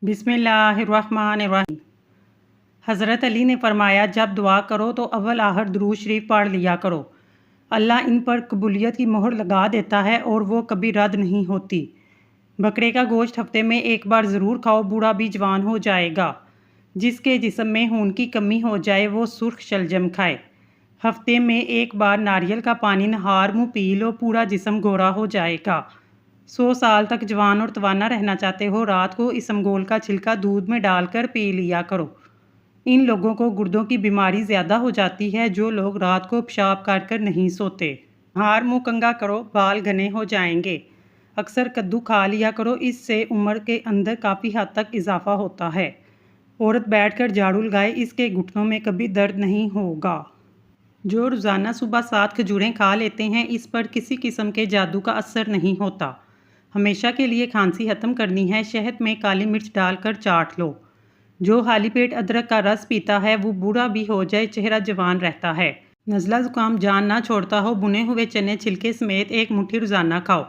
बिस्मिल्लाहिर्रहमानिर्रहीम। हज़रत अली ने फरमाया, जब दुआ करो तो अव्वल आखिर दुरूद शरीफ पढ़ लिया करो। अल्लाह इन पर कबूलियत की मोहर लगा देता है और वो कभी रद्द नहीं होती। बकरे का गोश्त हफ्ते में एक बार ज़रूर खाओ, बूढ़ा भी जवान हो जाएगा। जिसके जिस्म में खून की कमी हो जाए वो सुर्ख शलजम खाए। हफ्ते में एक बार नारियल का पानी नहार मुँह पी लो, पूरा जिस्म गोरा हो जाएगा। 100 साल तक जवान और तवाना रहना चाहते हो, रात को इसमगोल का छिलका दूध में डालकर पी लिया करो। इन लोगों को गुर्दों की बीमारी ज़्यादा हो जाती है, जो लोग रात को पेशाब कर नहीं सोते। हार मुँह कंगा करो, बाल घने हो जाएंगे। अक्सर कद्दू खा लिया करो, इससे उम्र के अंदर काफ़ी हद तक इजाफा होता है। औरत बैठकर झाड़ू लगाए, इसके घुटनों में कभी दर्द नहीं होगा। जो रोज़ाना सुबह 7 खजूरें खा लेते हैं, इस पर किसी किस्म के जादू का असर नहीं होता। हमेशा के लिए खांसी ख़त्म करनी है, शहद में काली मिर्च डालकर चाट लो। जो खाली पेट अदरक का रस पीता है वो बूढ़ा भी हो जाए, चेहरा जवान रहता है। नज़ला ज़ुकाम जान ना छोड़ता हो, बुने हुए चने छिलके समेत एक मुट्ठी रोज़ाना खाओ।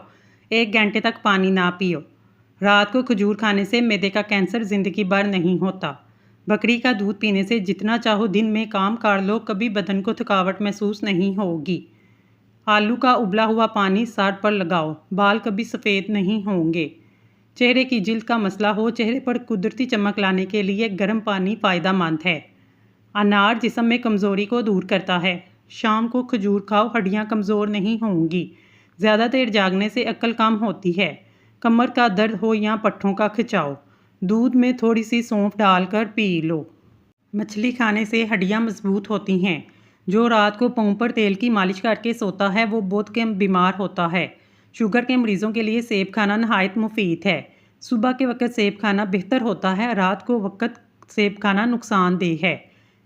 1 घंटे तक पानी ना पियो। रात को खजूर खाने से मैदे का कैंसर ज़िंदगी भर नहीं होता। बकरी का दूध पीने से जितना चाहो दिन में काम कर लो, कभी बदन को थकावट महसूस नहीं होगी। आलू का उबला हुआ पानी सर पर लगाओ, बाल कभी सफ़ेद नहीं होंगे। चेहरे की जिल्द का मसला हो, चेहरे पर कुदरती चमक लाने के लिए गर्म पानी फ़ायदेमंद है। अनार जिस्म में कमज़ोरी को दूर करता है। शाम को खजूर खाओ, हड्डियाँ कमज़ोर नहीं होंगी। ज़्यादा देर जागने से अक्ल कम होती है। कमर का दर्द हो या पट्ठों का खिंचाव, दूध में थोड़ी सी सौंफ डालकर पी लो। मछली खाने से हड्डियाँ मजबूत होती हैं। जो रात को पाँव पर तेल की मालिश करके सोता है वो बहुत कम बीमार होता है। शुगर के मरीज़ों के लिए सेब खाना नहायत मुफीद है। सुबह के वक्त सेब खाना बेहतर होता है, रात को वक्त सेब खाना नुकसानदेह है।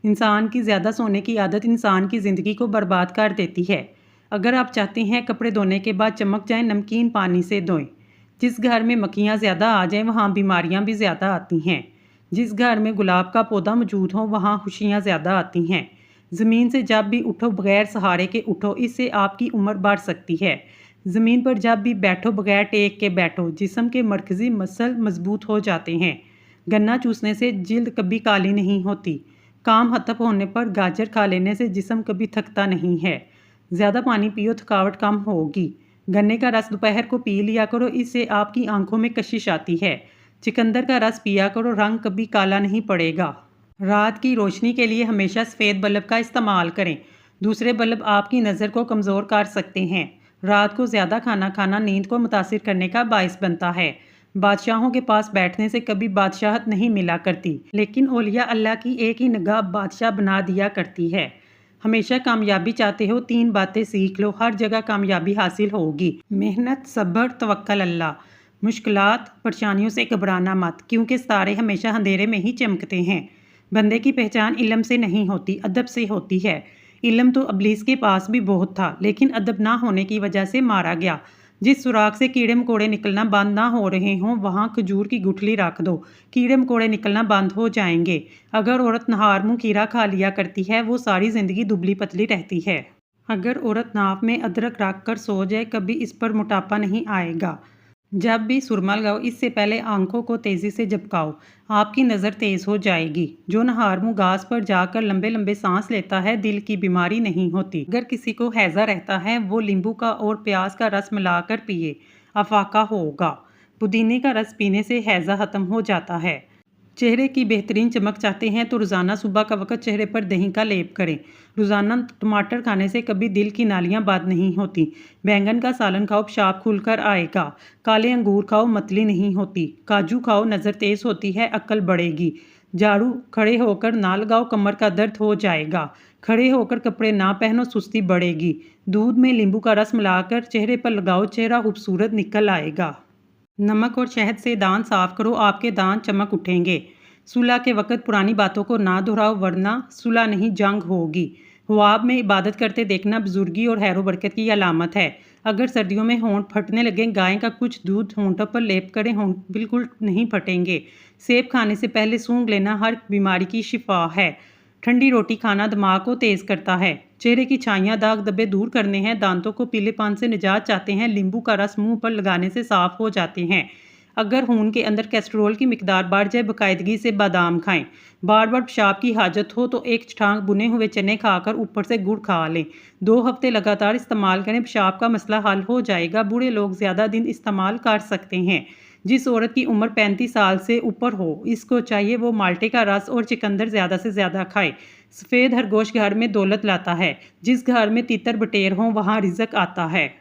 इंसान की ज़्यादा सोने की आदत इंसान की ज़िंदगी को बर्बाद कर देती है। अगर आप चाहते हैं कपड़े धोने के बाद चमक जाएं, नमकीन पानी से धोएं। जिस घर में मक्खियाँ ज़्यादा आ जाएं वहाँ बीमारियाँ भी ज़्यादा आती हैं। जिस घर में गुलाब का पौधा मौजूद हो वहाँ खुशियाँ ज़्यादा आती हैं। ज़मीन से जब भी उठो बगैर सहारे के उठो, इससे आपकी उम्र बढ़ सकती है। ज़मीन पर जब भी बैठो बगैर टेक के बैठो, जिस्म के मरकज़ी मसल मजबूत हो जाते हैं। गन्ना चूसने से जिल्द कभी काली नहीं होती। काम खत्म होने पर गाजर खा लेने से जिस्म कभी थकता नहीं है। ज़्यादा पानी पियो, थकावट कम होगी। गन्ने का रस दोपहर को पी लिया करो, इससे आपकी आंखों में कशिश आती है। चिकंदर का रस पिया करो, रंग कभी काला नहीं पड़ेगा। रात की रोशनी के लिए हमेशा सफ़ेद बल्ब का इस्तेमाल करें। दूसरे बल्ब आपकी नज़र को कमज़ोर कर सकते हैं। रात को ज़्यादा खाना खाना नींद को मुतासिर करने का बायस बनता है। बादशाहों के पास बैठने से कभी बादशाहत नहीं मिला करती, लेकिन औलिया अल्लाह की एक ही निगाह बादशाह बना दिया करती है। हमेशा कामयाबी चाहते हो, 3 बातें सीख लो, हर जगह कामयाबी हासिल होगी। मेहनत, सब्र, तवक्कल अल्लाह। मुश्किलात, परेशानियों से घबराना मत, क्योंकि सितारे हमेशा अंधेरे में ही चमकते हैं। बंदे की पहचान इल्म से नहीं होती, अदब से होती है। इल्म तो इब्लीस के पास भी बहुत था, लेकिन अदब ना होने की वजह से मारा गया। जिस सुराख से कीड़े मकोड़े निकलना बंद ना हो रहे हों वहाँ खजूर की गुठली रख दो, कीड़े मकोड़े निकलना बंद हो जाएंगे। अगर औरत नहार मुँह खीरा खा लिया करती है वो सारी ज़िंदगी दुबली पतली रहती है। अगर औरत नाक में अदरक रख कर सो जाए, कभी इस पर मोटापा नहीं आएगा। जब भी सुरमा लगाओ, इससे पहले आंखों को तेज़ी से झपकाओ, आपकी नज़र तेज़ हो जाएगी। जो नहार मुँह घास पर जाकर लंबे लंबे सांस लेता है, दिल की बीमारी नहीं होती। अगर किसी को हैज़ा रहता है वो नींबू का और प्याज का रस मिलाकर पिए, अफाका होगा। पुदीने का रस पीने से हैज़ा ख़त्म हो जाता है। चेहरे की बेहतरीन चमक चाहते हैं तो रोज़ाना सुबह का वक्त चेहरे पर दही का लेप करें। रोज़ाना टमाटर खाने से कभी दिल की नालियाँ बंद नहीं होती। बैंगन का सालन खाओ, पेशाब खुलकर आएगा। काले अंगूर खाओ, मतली नहीं होती। काजू खाओ, नज़र तेज़ होती है, अक्ल बढ़ेगी। झाड़ू खड़े होकर ना लगाओ, कमर का दर्द हो जाएगा। खड़े होकर कपड़े ना पहनो, सुस्ती बढ़ेगी। दूध में नींबू का रस मिलाकर चेहरे पर लगाओ, चेहरा खूबसूरत निकल आएगा। नमक और शहद से दांत साफ करो, आपके दांत चमक उठेंगे। सुलह के वक्त पुरानी बातों को ना दोहराओ, वरना सुलह नहीं जंग होगी। ख्वाब में इबादत करते देखना बुजुर्गी और हैरो बरकत की अलामत है। अगर सर्दियों में होंठ फटने लगे, गाय का कुछ दूध होंठों पर लेप करें, होंठ बिल्कुल नहीं फटेंगे। सेब खाने से पहले सूंघ लेना हर बीमारी की शिफा है। ठंडी रोटी खाना दिमाग को तेज़ करता है। चेहरे की छाइयाँ दाग धब्बे दूर करने हैं, दांतों को पीलेपन से निजात चाहते हैं, नींबू का रस मुंह पर लगाने से साफ हो जाते हैं। अगर खून के अंदर कोलेस्ट्रॉल की मिकदार बढ़ जाए, बाकायदगी से बादाम खाएं। बार बार पेशाब की हाजत हो तो एक छटांग बुने हुए चने खाकर ऊपर से गुड़ खा लें। 2 हफ्ते लगातार इस्तेमाल करें, पेशाब का मसला हल हो जाएगा। बूढ़े लोग ज़्यादा दिन इस्तेमाल कर सकते हैं। जिस औरत की उम्र 35 साल से ऊपर हो, इसको चाहिए वो माल्टे का रस और चुकंदर ज़्यादा से ज़्यादा खाए। सफ़ेद खरगोश घर में दौलत लाता है। जिस घर में तितर बटेर हों वहाँ रिज़्क आता है।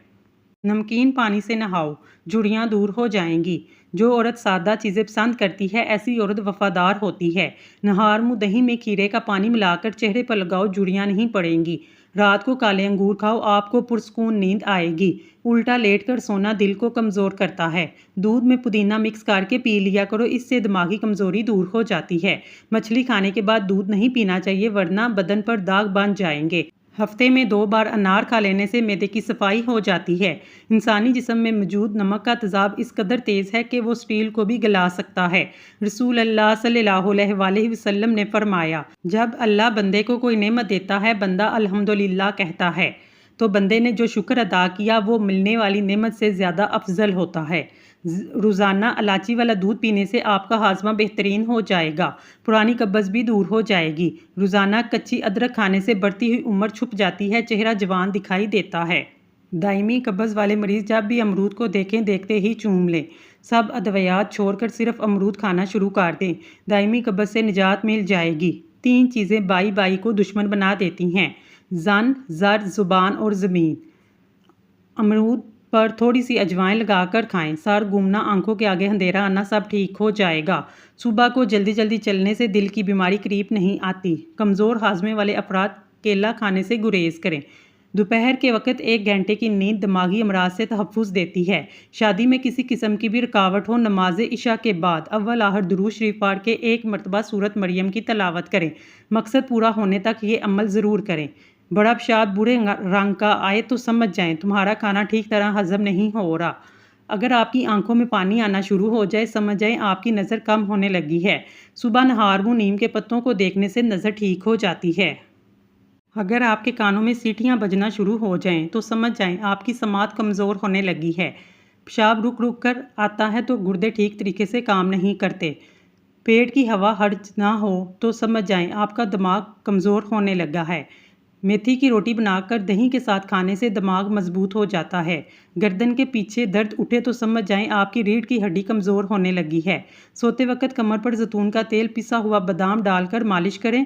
नमकीन पानी से नहाओ, झुर्रियाँ दूर हो जाएंगी। जो औरत सादा चीज़ें पसंद करती है, ऐसी औरत वफादार होती है। नहार मुँह दही में खीरे का पानी मिलाकर चेहरे पर लगाओ, झुर्रियाँ नहीं पड़ेंगी। रात को काले अंगूर खाओ, आपको पुरसकून नींद आएगी। उल्टा लेट कर सोना दिल को कमज़ोर करता है। दूध में पुदीना मिक्स करके पी लिया करो, इससे दिमागी कमज़ोरी दूर हो जाती है। मछली खाने के बाद दूध नहीं पीना चाहिए, वरना बदन पर दाग बन जाएंगे। हफ्ते में 2 बार अनार खा लेने से मैदे की सफाई हो जाती है। इंसानी जिस्म में मौजूद नमक का तेज़ाब इस कदर तेज़ है कि वो स्टील को भी गला सकता है। रसूल अल्लाह सल्लल्लाहु अलैहि वसल्लम ने फरमाया, जब अल्लाह बंदे को कोई नेमत देता है, बंदा अल्हम्दुलिल्लाह कहता है, तो बंदे ने जो शुक्र अदा किया वो मिलने वाली नेमत से ज़्यादा अफजल होता है। रोज़ाना इलायची वाला दूध पीने से आपका हाजमा बेहतरीन हो जाएगा। पुरानी कब्ज़ भी दूर हो जाएगी। रोज़ाना कच्ची अदरक खाने से बढ़ती हुई उम्र छुप जाती है, चेहरा जवान दिखाई देता है। दायमी कब्ज़ वाले मरीज़ जब भी अमरूद को देखें, देखते ही चूम लें। सब अद्वियात छोड़कर सिर्फ अमरूद खाना शुरू कर दें, दायमी कब्ज़ से निजात मिल जाएगी। 3 चीज़ें बाई बाई को दुश्मन बना देती हैं: जन, जर, ज़ुबान और ज़मीन। अमरूद पर थोड़ी सी अजवाइन लगाकर खाएं। सर घूमना, आंखों के आगे अंधेरा आना, सब ठीक हो जाएगा। सुबह को जल्दी जल्दी चलने से दिल की बीमारी करीब नहीं आती। कमज़ोर हाजमे वाले अफराद केला खाने से गुरेज करें। दोपहर के वक्त 1 घंटे की नींद दिमागी अमराज से तहफ़्फ़ुज़ देती है। शादी में किसी किस्म की भी रुकावट हो, नमाज इशा के बाद अव्वल आहर दुरूद शरीफ पढ़ के 1 मरतबा सूरत मरियम की तलावत करें। मकसद पूरा होने तक ये अमल ज़रूर करें। बड़ा पेशाब बुरे रंग का आए तो समझ जाएं तुम्हारा खाना ठीक तरह हजम नहीं हो रहा। अगर आपकी आंखों में पानी आना शुरू हो जाए, समझ जाएं आपकी नज़र कम होने लगी है। सुबह नहार मुँह नीम के पत्तों को देखने से नज़र ठीक हो जाती है। अगर आपके कानों में सीटियां बजना शुरू हो जाएं तो समझ जाएं आपकी समात कमज़ोर होने लगी है। पेशाब रुक रुक कर आता है तो गुर्दे ठीक तरीके से काम नहीं करते। पेट की हवा हर्ज ना हो तो समझ जाएं आपका दिमाग कमज़ोर होने लगा है। मेथी की रोटी बनाकर दही के साथ खाने से दिमाग मजबूत हो जाता है। गर्दन के पीछे दर्द उठे तो समझ जाएं आपकी रीढ़ की हड्डी कमज़ोर होने लगी है। सोते वक्त कमर पर जैतून का तेल, पिसा हुआ बादाम डालकर मालिश करें,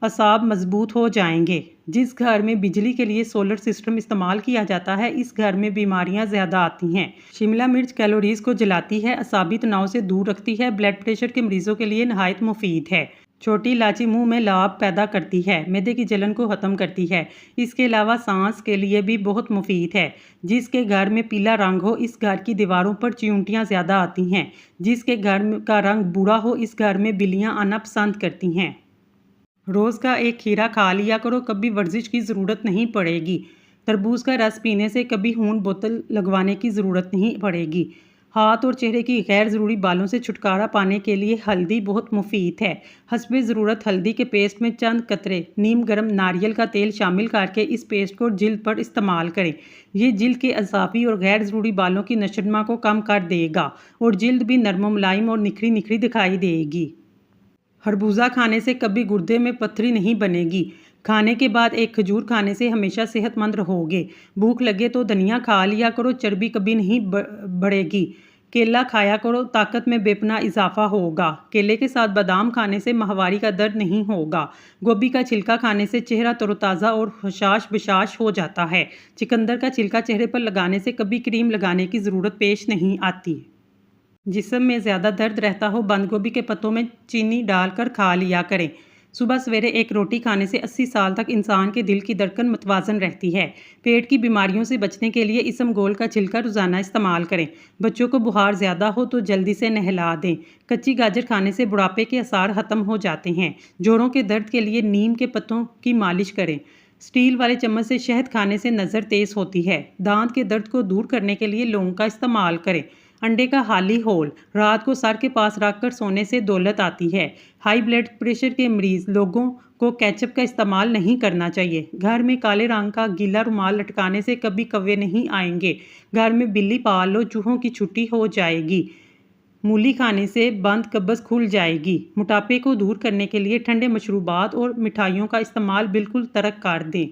असाब मजबूत हो जाएंगे। जिस घर में बिजली के लिए सोलर सिस्टम इस्तेमाल किया जाता है, इस घर में बीमारियां ज़्यादा आती हैं। शिमला मिर्च कैलोरीज को जलाती है, असाबी तनाव से दूर रखती है, ब्लड प्रेशर के मरीजों के लिए नहायत मुफीद है। छोटी इलायची मुंह में लाभ पैदा करती है, मैदे की जलन को ख़त्म करती है। इसके अलावा सांस के लिए भी बहुत मुफीद है। जिसके घर में पीला रंग हो, इस घर की दीवारों पर चियूंटियाँ ज़्यादा आती हैं। जिसके घर का रंग भूरा हो, इस घर में बिल्लियाँ आना पसंद करती हैं। रोज़ का 1 खीरा खा लिया करो, कभी वर्जिश की ज़रूरत नहीं पड़ेगी। तरबूज का रस पीने से कभी खून बोतल लगवाने की ज़रूरत नहीं पड़ेगी। हाथ और चेहरे की गैर ज़रूरी बालों से छुटकारा पाने के लिए हल्दी बहुत मुफीद है। हस्बे ज़रूरत हल्दी के पेस्ट में चंद कतरे नीम गर्म नारियल का तेल शामिल करके इस पेस्ट को जिल्द पर इस्तेमाल करें। ये जिल्द के अज़ाफ़ी और गैर ज़रूरी बालों की नशरमा को कम कर देगा और जिल्द भी नरम मुलायम और निखरी निखरी दिखाई देगी। खरबूजा खाने से कभी गुर्दे में पत्थरी नहीं बनेगी। खाने के बाद 1 खजूर खाने से हमेशा सेहतमंद रहोगे। भूख लगे तो धनिया खा लिया करो, चर्बी कभी नहीं बढ़ेगी। केला खाया करो, ताकत में बेपना इजाफा होगा। केले के साथ बादाम खाने से माहवारी का दर्द नहीं होगा। गोभी का छिलका खाने से चेहरा तरोताज़ा और हशाश बशाश हो जाता है। चुकंदर का छिलका चेहरे पर लगाने से कभी क्रीम लगाने की ज़रूरत पेश नहीं आती। जिस्म में ज़्यादा दर्द रहता हो, बंद गोभी के पत्तों में चीनी डालकर खा लिया करें। सुबह सवेरे 1 रोटी खाने से 80 साल तक इंसान के दिल की धड़कन मतवाजन रहती है। पेट की बीमारियों से बचने के लिए इसमगोल का छिलका रोज़ाना इस्तेमाल करें। बच्चों को बुखार ज़्यादा हो तो जल्दी से नहला दें। कच्ची गाजर खाने से बुढ़ापे के आसार ख़त्म हो जाते हैं। जोड़ों के दर्द के लिए नीम के पत्तों की मालिश करें। स्टील वाले चम्मच से शहद खाने से नज़र तेज़ होती है। दांत के दर्द को दूर करने के लिए लौंग का इस्तेमाल करें। अंडे का हाली होल रात को सर के पास रखकर सोने से दौलत आती है। हाई ब्लड प्रेशर के मरीज लोगों को केचप का इस्तेमाल नहीं करना चाहिए। घर में काले रंग का गीला रुमाल लटकाने से कभी कौवे नहीं आएंगे। घर में बिल्ली पाल लो, चूहों की छुट्टी हो जाएगी। मूली खाने से बंद कब्ज़ खुल जाएगी। मोटापे को दूर करने के लिए ठंडे मशरूबात और मिठाइयों का इस्तेमाल बिल्कुल तर्क कर दें।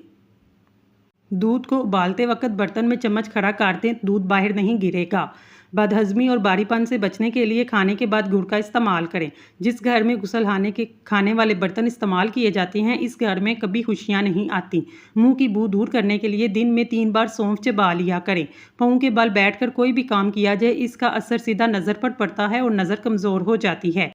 दूध को उबालते वक्त बर्तन में चम्मच खड़ा कर दें, दूध बाहर नहीं गिरेगा। बदहज़मी और बारीपन से बचने के लिए खाने के बाद गुड़ का इस्तेमाल करें। जिस घर में गुस्लखाने के खाने वाले बर्तन इस्तेमाल किए जाते हैं, इस घर में कभी खुशियां नहीं आती। मुंह की बू दूर करने के लिए दिन में 3 बार सौंफ चबा लिया करें। पाँव के बल बैठकर कोई भी काम किया जाए, इसका असर सीधा नज़र पर पड़ता है और नज़र कमज़ोर हो जाती है।